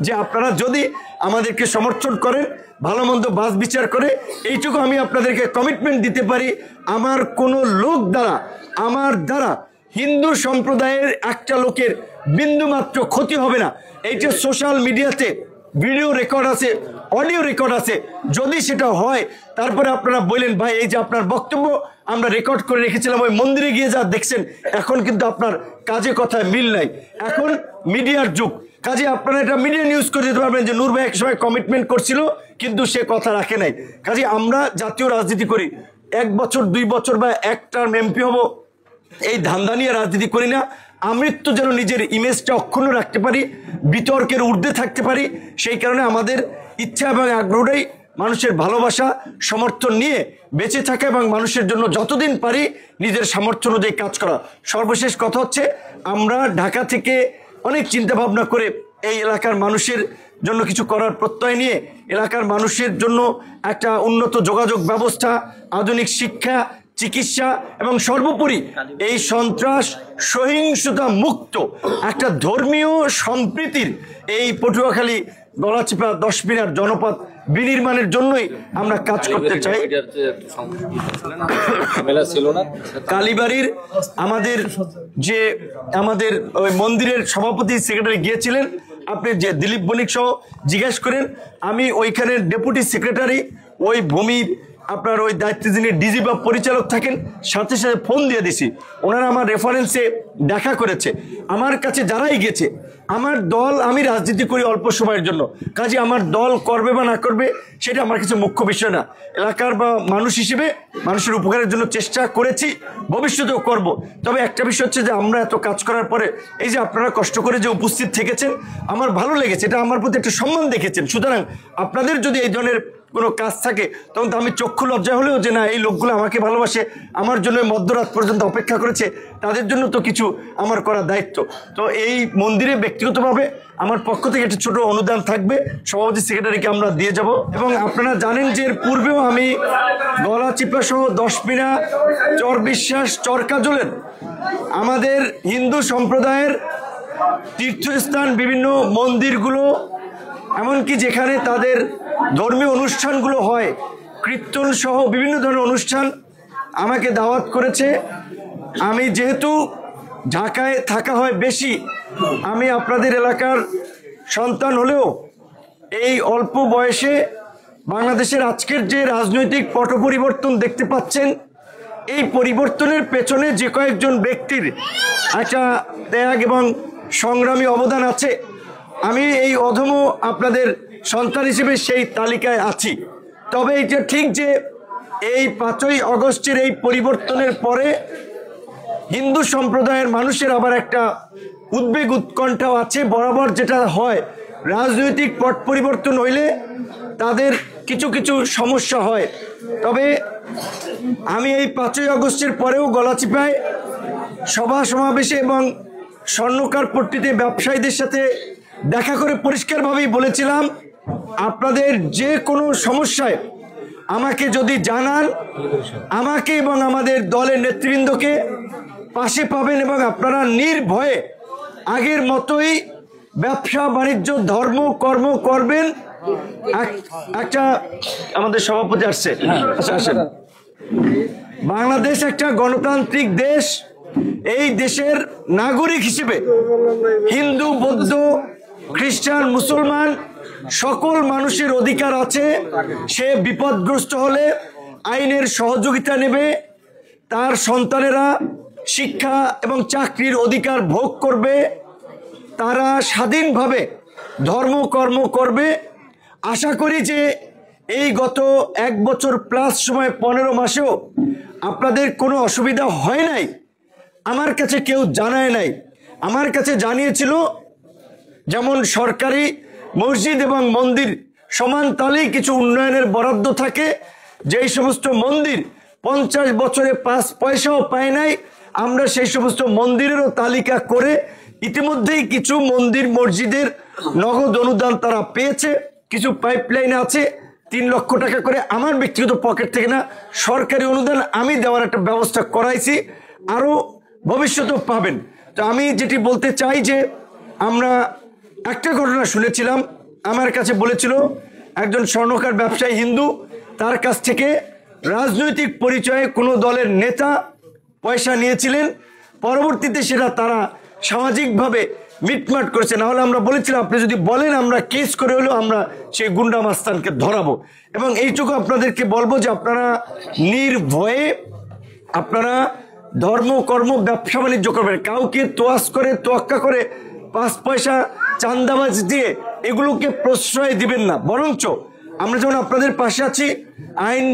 যে আপনারা যদি আমাদেরকে সমর্থন করেন, ভালো মন্দ বাছ বিচার করে, এইটুকু আমি আপনাদেরকে কমিটমেন্ট দিতে পারি, আমার কোনো লোক দ্বারা, আমার দ্বারা হিন্দু সম্প্রদায়ের একটা লোকের বিন্দুমাত্র ক্ষতি হবে না। এইটা সোশ্যাল মিডিয়াতে ভিডিও রেকর্ড আছে, অডিও রেকর্ড আছে। যদি সেটা হয় তারপরে আপনারা বললেন ভাই এই যে আপনার বক্তব্য আমরা রেকর্ড করে রেখেছিলাম, ওই মন্দিরে গিয়ে যা দেখছেন, এখন কিন্তু আপনার কাজে কথায় মিল নাই। এখন মিডিয়ার যুগ, কাজে আপনারা এটা মিডিয়া নিউজ করে দিতে পারবেন যে নূর ভাই এক সময় কমিটমেন্ট করছিল কিন্তু সে কথা রাখে নাই। কাজে আমরা জাতীয় রাজনীতি করি, 1 বছর 2 বছর বা এক টার্ম এমপি হব এই ধান্দা নিয়ে রাজনীতি করি না। আমৃত্যু যেন নিজের ইমেজটা অক্ষুণ্ণ রাখতে পারি, বিতর্কের ঊর্ধ্বে থাকতে পারি, সেই কারণে আমাদের ইচ্ছা এবং আগ্রহটাই মানুষের ভালোবাসা সমর্থন নিয়ে বেঁচে থাকা এবং মানুষের জন্য যতদিন পারি নিজের সামর্থ্য অনুযায়ী কাজ করা। সর্বশেষ কথা হচ্ছে, আমরা ঢাকা থেকে অনেক চিন্তা ভাবনা করে এই এলাকার মানুষের জন্য কিছু করার প্রত্যয় নিয়ে এলাকার মানুষের জন্য একটা উন্নত যোগাযোগ ব্যবস্থা, আধুনিক শিক্ষা, চিকিৎসা এবং সর্বোপরি এই সন্ত্রাস সহিংসতা মুক্ত একটা ধর্মীয় সম্প্রীতির এই পটুয়াখালী গলাচিপা 10 মিনার জনপদ বিনির্মাণের জন্যই আমরা কাজ করতে চাই। কালীবাড়ির আমাদের ওই মন্দিরের সভাপতি সেক্রেটারি গিয়েছিলেন, আপনি যে দিলীপ বণিক সহ জিজ্ঞেস করেন, আমি ওইখানের ডেপুটি সেক্রেটারি, ওই ভূমির আপনার ওই দায়িত্বে যিনি ডিজি বা পরিচালক থাকেন, সাথে সাথে ফোন দিয়ে দিছি, ওনারা আমার রেফারেন্সে দেখা করেছে। আমার কাছে যারাই গেছে, আমার দল, আমি রাজনীতি করি অল্প সময়ের জন্য, কাজে আমার দল করবে বা না করবে সেটা আমার কাছে মুখ্য বিষয় না। এলাকার বা মানুষ হিসেবে মানুষের উপকারের জন্য চেষ্টা করেছি, ভবিষ্যতেও করব। তবে একটা বিষয় হচ্ছে যে আমরা এত কাজ করার পরে এই যে আপনারা কষ্ট করে যে উপস্থিত থেকেছেন, আমার ভালো লেগেছে, এটা আমার প্রতি একটা সম্মান দেখেছেন। সুতরাং আপনাদের যদি এই ধরনের কোনো কাজ থাকে তখন তো আমি চক্ষু লজ্জা হলেও যে না এই লোকগুলো আমাকে ভালোবাসে, আমার জন্য মধ্যরাত পর্যন্ত অপেক্ষা করেছে, তাদের জন্য তো কিছু আমার করা দায়িত্ব। তো এই মন্দিরে ব্যক্তিগতভাবে আমার পক্ষ থেকে একটা ছোট অনুদান থাকবে, সভাপতি সেক্রেটারিকে আমরা দিয়ে যাব। এবং আপনারা জানেন যে এর পূর্বেও আমি গলাচিপা সহ 10 মিনা, চর বিশ্বাস, চরকাজলের আমাদের হিন্দু সম্প্রদায়ের তীর্থস্থান, বিভিন্ন মন্দিরগুলো, এমনকি যেখানে তাদের ধর্মীয় অনুষ্ঠানগুলো হয়, কীর্তন সহ বিভিন্ন ধরনের অনুষ্ঠান আমাকে দাওয়াত করেছে। আমি যেহেতু ঢাকায় থাকা হয় বেশি, আমি আপনাদের এলাকার সন্তান হলেও এই অল্প বয়সে বাংলাদেশের আজকের যে রাজনৈতিক পট পরিবর্তন দেখতে পাচ্ছেন, এই পরিবর্তনের পেছনে যে কয়েকজন ব্যক্তির একটা ত্যাগ এবং সংগ্রামী অবদান আছে, আমি এই অধম আপনাদের সন্তান হিসেবে সেই তালিকায় আছি। তবে এটা ঠিক যে এই 5ই আগস্টের এই পরিবর্তনের পরে হিন্দু সম্প্রদায়ের মানুষের আবার একটা উদ্বেগ উৎকণ্ঠাও আছে। বরাবর যেটা হয়, রাজনৈতিক পট পরিবর্তন হইলে তাদের কিছু কিছু সমস্যা হয়। তবে আমি এই 5ই আগস্টের পরেও গলাচিপায় সভা সমাবেশে এবং স্বর্ণকার পট্টিতে ব্যবসায়ীদের সাথে দেখা করে পরিষ্কারভাবেই বলেছিলাম, আপনাদের যে কোনো সমস্যায় আমাকে যদি জানান, আমাকে এবং আমাদের দলের নেতৃবৃন্দকে পাশে পাবেন এবং আপনারা নির্ভয়ে আগের মতোই ব্যবসা বাণিজ্য ধর্ম কর্ম করবেন। একটা আমাদের সভাপতি আসছে, আসেন। বাংলাদেশ একটা গণতান্ত্রিক দেশ, এই দেশের নাগরিক হিসেবে হিন্দু, বৌদ্ধ, খ্রিস্টান, মুসলমান সকল মানুষের অধিকার আছে। সে বিপদগ্রস্ত হলে আইনের সহযোগিতা নেবে, তার সন্তানেরা শিক্ষা এবং চাকরির অধিকার ভোগ করবে, তারা স্বাধীনভাবে ধর্মকর্ম করবে। আশা করি যে এই গত 1 বছর প্লাস সময় 15 মাসেও আপনাদের কোনো অসুবিধা হয় নাই। আমার কাছে কেউ জানায় নাই, আমার কাছে জানিয়েছিল যেমন সরকারি মসজিদ এবং মন্দির সমান তালেই কিছু উন্নয়নের বরাদ্দ থাকে, যেই সমস্ত মন্দির 50 বছরে 5 পয়সাও পায় নাই, আমরা সেই সমস্ত মন্দিরেরও তালিকা করে ইতিমধ্যেই কিছু মন্দির মসজিদের নগদ অনুদান তারা পেয়েছে। কিছু পাইপলাইন আছে 3 লক্ষ টাকা করে, আমার ব্যক্তিগত পকেট থেকে না, সরকারি অনুদান আমি দেওয়ার একটা ব্যবস্থা করাইছি, আরও ভবিষ্যতেও পাবেন। তো আমি যেটি বলতে চাই যে আমরা একটা ঘটনা শুনেছিলাম, আমার কাছে বলেছিল একজন স্বর্ণকার ব্যবসায়ী হিন্দু, তার কাছ থেকে রাজনৈতিক পরিচয়ে কোনো দলের নেতা পয়সা নিয়েছিলেন, পরবর্তীতে সেটা তারা সামাজিকভাবে মিটমাট করেছে। না হলে আমরা বলেছিলাম আপনি যদি বলেন আমরা কেস করে হলেও আমরা সেই গুন্ডা মাস্তানকে ধরাবো। এবং এইটুকু আপনাদেরকে বলবো যে আপনারা নির্ভয়ে আপনারা ধর্ম কর্ম ব্যবসা বাণিজ্য করবেন, কাউকে তোয়াজ করে তোয়াক্কা করে 5 পয়সা চান্দাবাজ দিয়ে এগুলোকে প্রশ্রয় দিবেন না। বরঞ্চ আমরা যেমন আপনাদের পাশে আছি, আইন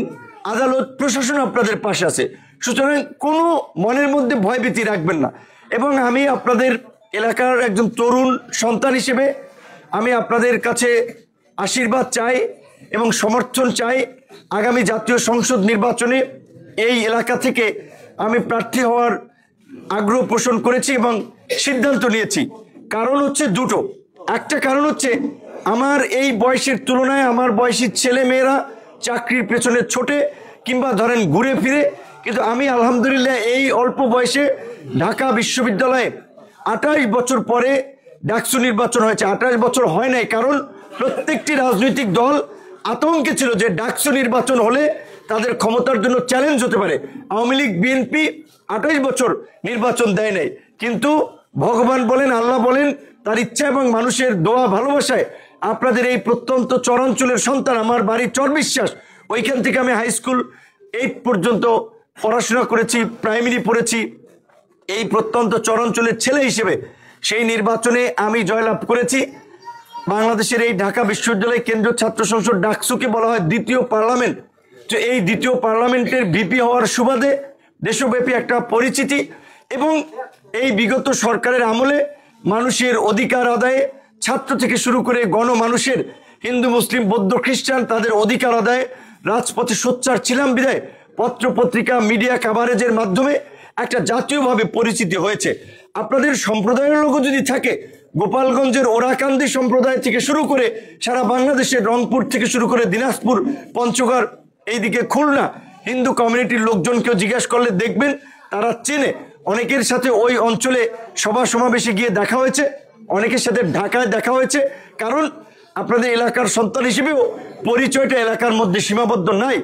আদালত প্রশাসন আপনাদের পাশে আছে, সুতরাং কোনো মনের মধ্যে ভয়ভীতি রাখবেন না। এবং আমি আপনাদের এলাকার একজন তরুণ সন্তান হিসেবে আমি আপনাদের কাছে আশীর্বাদ চাই এবং সমর্থন চাই। আগামী জাতীয় সংসদ নির্বাচনে এই এলাকা থেকে আমি প্রার্থী হওয়ার আগ্রহ পোষণ করেছি এবং সিদ্ধান্ত নিয়েছি। কারণ হচ্ছে দুটো। একটা কারণ হচ্ছে আমার এই বয়সের তুলনায় আমার বয়সী ছেলে মেয়েরা চাকরির পেছনে ছোটে কিংবা ধরেন ঘুরে ফিরে, কিন্তু আমি আলহামদুলিল্লাহ এই অল্প বয়সে ঢাকা বিশ্ববিদ্যালয়ে 28 বছর পরে ডাকসু নির্বাচন হয়েছে। 28 বছর হয় নাই, কারণ প্রত্যেকটি রাজনৈতিক দল আতঙ্কে ছিল যে ডাকসু নির্বাচন হলে তাদের ক্ষমতার জন্য চ্যালেঞ্জ হতে পারে। আওয়ামী লীগ বিএনপি 28 বছর নির্বাচন দেয় নাই, কিন্তু ভগবান বলেন আল্লাহ বলেন তার ইচ্ছা এবং মানুষের দোয়া ভালোবাসায় আপনাদের এই প্রত্যন্ত চরাঞ্চলের সন্তান, আমার বাড়ি চরবিশ্বাস, ওইখান থেকে আমি হাই স্কুল 8 পর্যন্ত পড়াশোনা করেছি, প্রাইমারি পড়েছি। এই প্রত্যন্ত চরাঞ্চলের ছেলে হিসেবে সেই নির্বাচনে আমি জয়লাভ করেছি। বাংলাদেশের এই ঢাকা বিশ্ববিদ্যালয় কেন্দ্রীয় ছাত্র সংসদ ডাকসুকে বলা হয় দ্বিতীয় পার্লামেন্ট। তো এই দ্বিতীয় পার্লামেন্টের ভিপি হওয়ার সুবাদে দেশব্যাপী একটা পরিচিতি এবং এই বিগত সরকারের আমলে মানুষের অধিকার আদায়ে ছাত্র থেকে শুরু করে গণমানুষের, হিন্দু মুসলিম বৌদ্ধ খ্রিস্টান, তাদের অধিকার আদায়ে রাজপথে সোচ্চার ছিলাম বিধায় পত্র পত্রিকা মিডিয়া কাভারেজের মাধ্যমে একটা জাতীয়ভাবে পরিচিতি হয়েছে। আপনাদের সম্প্রদায়ের লোক যদি থাকে, গোপালগঞ্জের ওরাকান্দি সম্প্রদায় থেকে শুরু করে সারা বাংলাদেশের রংপুর থেকে শুরু করে দিনাজপুর, পঞ্চগড়, এইদিকে খুলনা, হিন্দু কমিউনিটির লোকজনকেও জিজ্ঞেস করলে দেখবেন তারা চেনে। অনেকের সাথে ওই অঞ্চলে সভা সমাবেশে গিয়ে দেখা হয়েছে, অনেকের সাথে ঢাকায় দেখা হয়েছে। কারণ আপনাদের এলাকার সন্তান হিসেবেও পরিচয়টা এলাকার মধ্যে সীমাবদ্ধ নাই।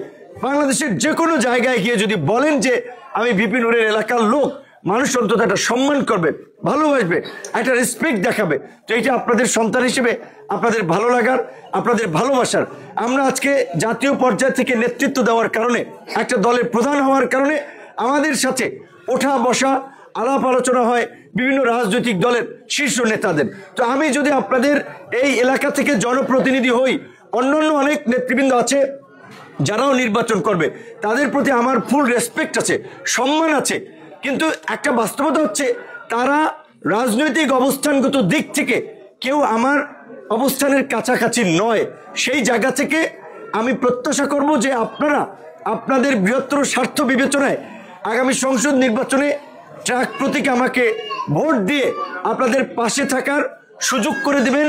বাংলাদেশের যে কোনো জায়গায় গিয়ে যদি বলেন যে আমি ভিপি নূরের এলাকার লোক, মানুষ অন্তত একটা সম্মান করবে, ভালোবাসবে, একটা রেসপেক্ট দেখাবে। তো এটা আপনাদের সন্তান হিসেবে আপনাদের ভালো লাগার, আপনাদের ভালোবাসার। আমরা আজকে জাতীয় পর্যায় থেকে নেতৃত্ব দেওয়ার কারণে, একটা দলের প্রধান হওয়ার কারণে আমাদের সাথে ওঠা বসা আলাপ আলোচনা হয় বিভিন্ন রাজনৈতিক দলের শীর্ষ নেতাদের। তো আমি যদি আপনাদের এই এলাকা থেকে জনপ্রতিনিধি হই, অন্যান্য অনেক নেতৃবৃন্দ আছে যারাও নির্বাচন করবে, তাদের প্রতি আমার ফুল রেসপেক্ট আছে, সম্মান আছে। কিন্তু একটা বাস্তবতা হচ্ছে তারা রাজনৈতিক অবস্থানগত দিক থেকে কেউ আমার অবস্থানের কাছাকাছি নয়। সেই জায়গা থেকে আমি প্রত্যাশা করব যে আপনারা আপনাদের বৃহত্তর স্বার্থ বিবেচনায় আগামী সংসদ নির্বাচনে ট্রাক প্রতীকে আমাকে ভোট দিয়ে আপনাদের পাশে থাকার সুযোগ করে দিবেন,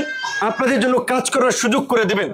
আপনাদের জন্য কাজ করার সুযোগ করে দিবেন।